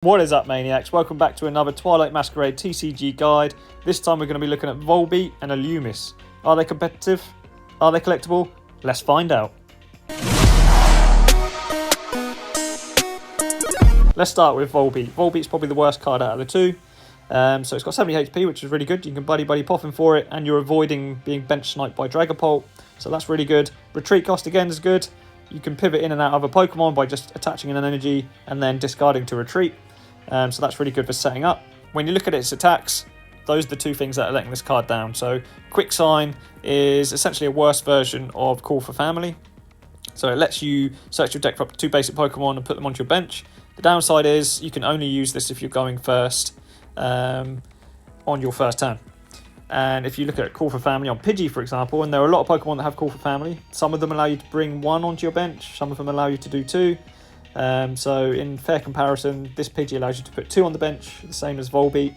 What is up, Maniacs? Welcome back to another Twilight Masquerade TCG guide. This time we're going to be looking at Volbeat and illumise. Are they competitive? Are they collectible? Let's find out. Let's start with Volbeat. Volbeat's probably the worst card out of the two. So it's got 70 HP, which is really good. You can buddy poffin for it, and you're avoiding being bench sniped by Dragapult. So that's really good. Retreat cost again is good. You can pivot in and out of a Pokemon by just attaching an energy and then discarding to retreat. So that's really good for setting up. When you look at its attacks, those are the two things that are letting this card down. So Quick Sign is essentially a worse version of Call for Family. So it lets you search your deck for up to 2 basic Pokemon and put them onto your bench. The downside is you can only use this if you're going first on your first turn. And if you look at Call for Family on Pidgey, for example, and there are a lot of Pokemon that have Call for Family, some of them allow you to bring 1 onto your bench, some of them allow you to do 2. So in fair comparison, this Pidgey allows you to put 2 on the bench, the same as Volbeat,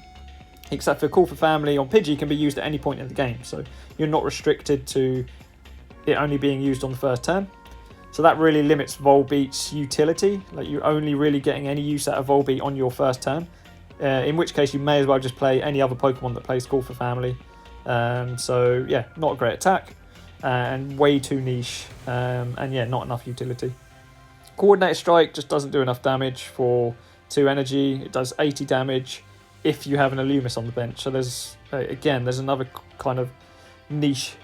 except for Call for Family on Pidgey can be used at any point in the game, so you're not restricted to it only being used on the first turn. So that really limits Volbeat's utility, like you're only really getting any use out of Volbeat on your first turn, in which case you may as well just play any other Pokemon that plays Call for Family. So yeah, not a great attack, and way too niche, and yeah, not enough utility. Coordinated Strike just doesn't do enough damage for 2 energy. It does 80 damage if you have an illumise on the bench. So there's another kind of niche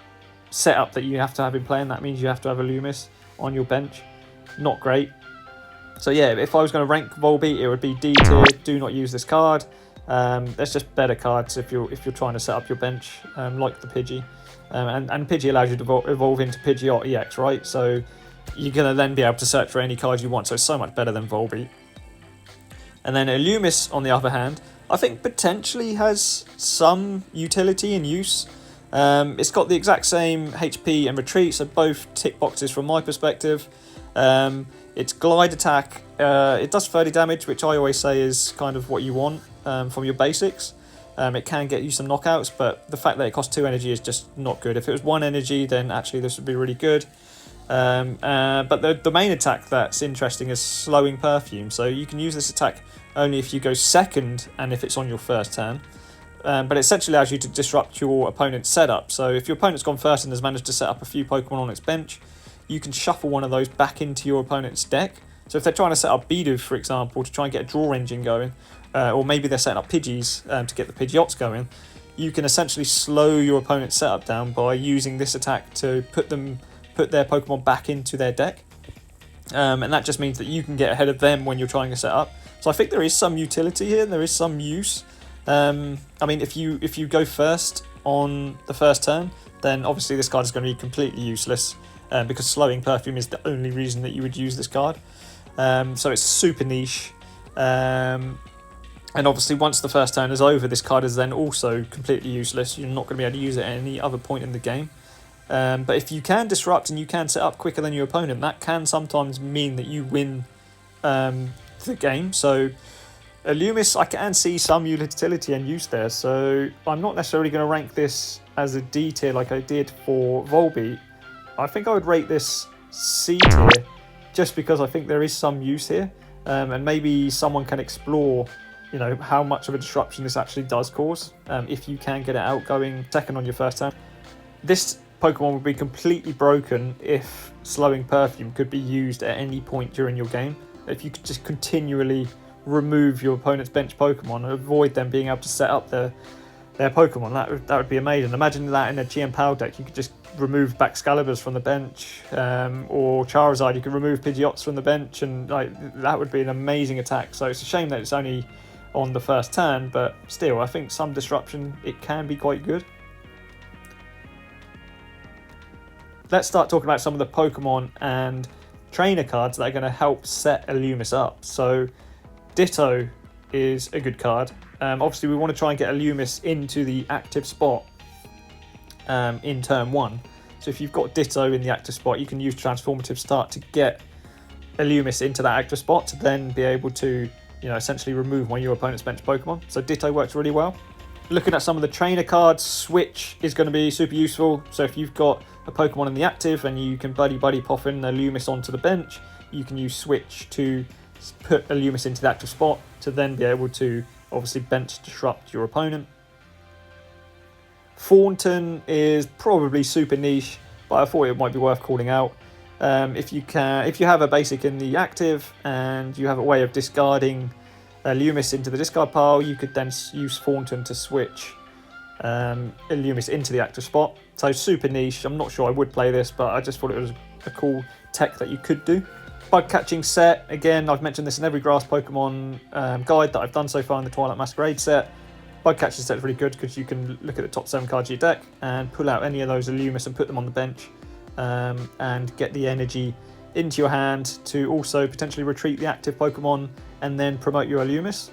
setup that you have to have in play, and that means you have to have illumise on your bench. Not great. So yeah, if I was going to rank Volbeat, it would be D tier. Do not use this card. There's just better cards if you're trying to set up your bench, like the Pidgey. And Pidgey allows you to evolve into Pidgeot EX, right? So you're going to then be able to search for any cards you want, so it's so much better than Volbeat. And then illumise, on the other hand, I think potentially has some utility and use. It's got the exact same HP and retreat, so both tick boxes from my perspective. Its glide attack, it does 30 damage, which I always say is kind of what you want from your basics. It can get you some knockouts, but the fact that it costs 2 energy is just not good. If it was 1 energy, then actually this would be really good. But the main attack that's interesting is Slowing Perfume. So you can use this attack only if you go second and if it's on your first turn. But it essentially allows you to disrupt your opponent's setup. So if your opponent's gone first and has managed to set up a few Pokemon on its bench, you can shuffle one of those back into your opponent's deck. So if they're trying to set up Bidoof, for example, to try and get a draw engine going, or maybe they're setting up Pidgeys to get the Pidgeots going, you can essentially slow your opponent's setup down by using this attack to put their Pokemon back into their deck. And that just means that you can get ahead of them when you're trying to set up. So I think there is some utility here, there is some use. I mean, if you go first on the first turn, then obviously this card is going to be completely useless, because Slowing Perfume is the only reason that you would use this card. So it's super niche. And obviously once the first turn is over, this card is then also completely useless. You're not going to be able to use it at any other point in the game. But if you can disrupt and you can set up quicker than your opponent, that can sometimes mean that you win the game. So illumise, I can see some utility and use there. So I'm not necessarily going to rank this as a D tier like I did for Volbeat. I think I would rate this C tier just because I think there is some use here. And maybe someone can explore, you know, how much of a disruption this actually does cause, if you can get it out going second on your first turn. This Pokemon would be completely broken if Slowing Perfume could be used at any point during your game. If you could just continually remove your opponent's bench Pokemon and avoid them being able to set up their Pokemon, that would be amazing. Imagine that in a GM Power deck, you could just remove Baxcaliburs from the bench, or Charizard, you could remove Pidgeots from the bench, and like that would be an amazing attack. So it's a shame that it's only on the first turn, but still, I think some disruption, it can be quite good. Let's start talking about some of the Pokemon and trainer cards that are going to help set illumise up. So Ditto is a good card. Obviously we want to try and get illumise into the active spot in turn 1. So if you've got Ditto in the active spot, you can use Transformative Start to get illumise into that active spot to then be able to, you know, essentially remove one of your opponent's bench Pokemon. So Ditto works really well. Looking at some of the trainer cards, Switch is going to be super useful. So if you've got a Pokemon in the active and you can buddy poffin illumise onto the bench, you can use Switch to put illumise into the active spot to then be able to obviously bench disrupt your opponent. Thornton is probably super niche, but I thought it might be worth calling out. If you have a basic in the active and you have a way of discarding illumise into the discard pile, you could then use Thornton to switch illumise into the active spot. So super niche. I'm not sure I would play this, but I just thought it was a cool tech that you could do. Bug catching set, again, I've mentioned this in every grass Pokemon guide that I've done so far in the Twilight Masquerade set. Bug catching set is really good because you can look at the top 7 cards of your deck and pull out any of those illumise and put them on the bench, and get the energy into your hand to also potentially retreat the active Pokemon and then promote your illumise.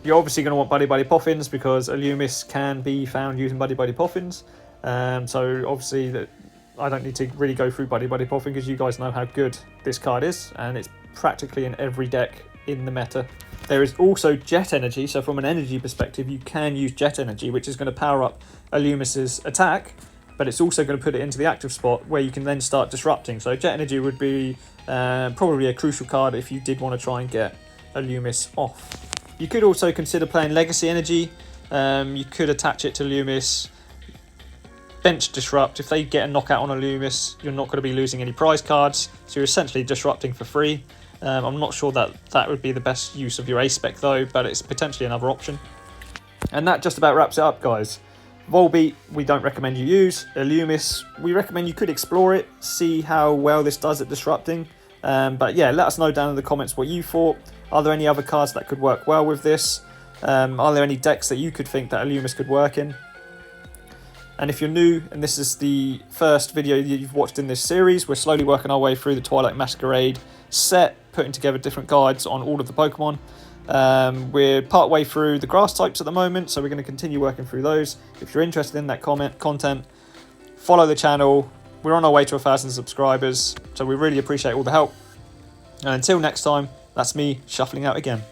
You're obviously going to want Buddy Buddy Poffins because illumise can be found using Buddy Buddy Poffins. So obviously that I don't need to really go through Buddy Buddy Poffin because you guys know how good this card is, and it's practically in every deck in the meta. There is also Jet Energy, so from an energy perspective you can use Jet Energy, which is going to power up illumise's attack, but it's also going to put it into the active spot where you can then start disrupting. So Jet Energy would be probably a crucial card if you did want to try and get illumise off. You could also consider playing Legacy Energy. You could attach it to illumise, bench disrupt. If they get a knockout on illumise, you're not going to be losing any prize cards, so you're essentially disrupting for free. I'm not sure that would be the best use of your ace spec though, but it's potentially another option. And that just about wraps it up, guys. Volbeat, we don't recommend you use. Illumise, we recommend you could explore it, see how well this does at disrupting. But yeah, let us know down in the comments what you thought. Are there any other cards that could work well with this? Are there any decks that you could think that illumise could work in? And if you're new and this is the first video that you've watched in this series, we're slowly working our way through the Twilight Masquerade set, putting together different guides on all of the Pokemon. We're part way through the grass types at the moment, so we're going to continue working through those. If you're interested in that content, follow the channel. We're on our way to 1,000 subscribers, so we really appreciate all the help. And until next time, that's me shuffling out again.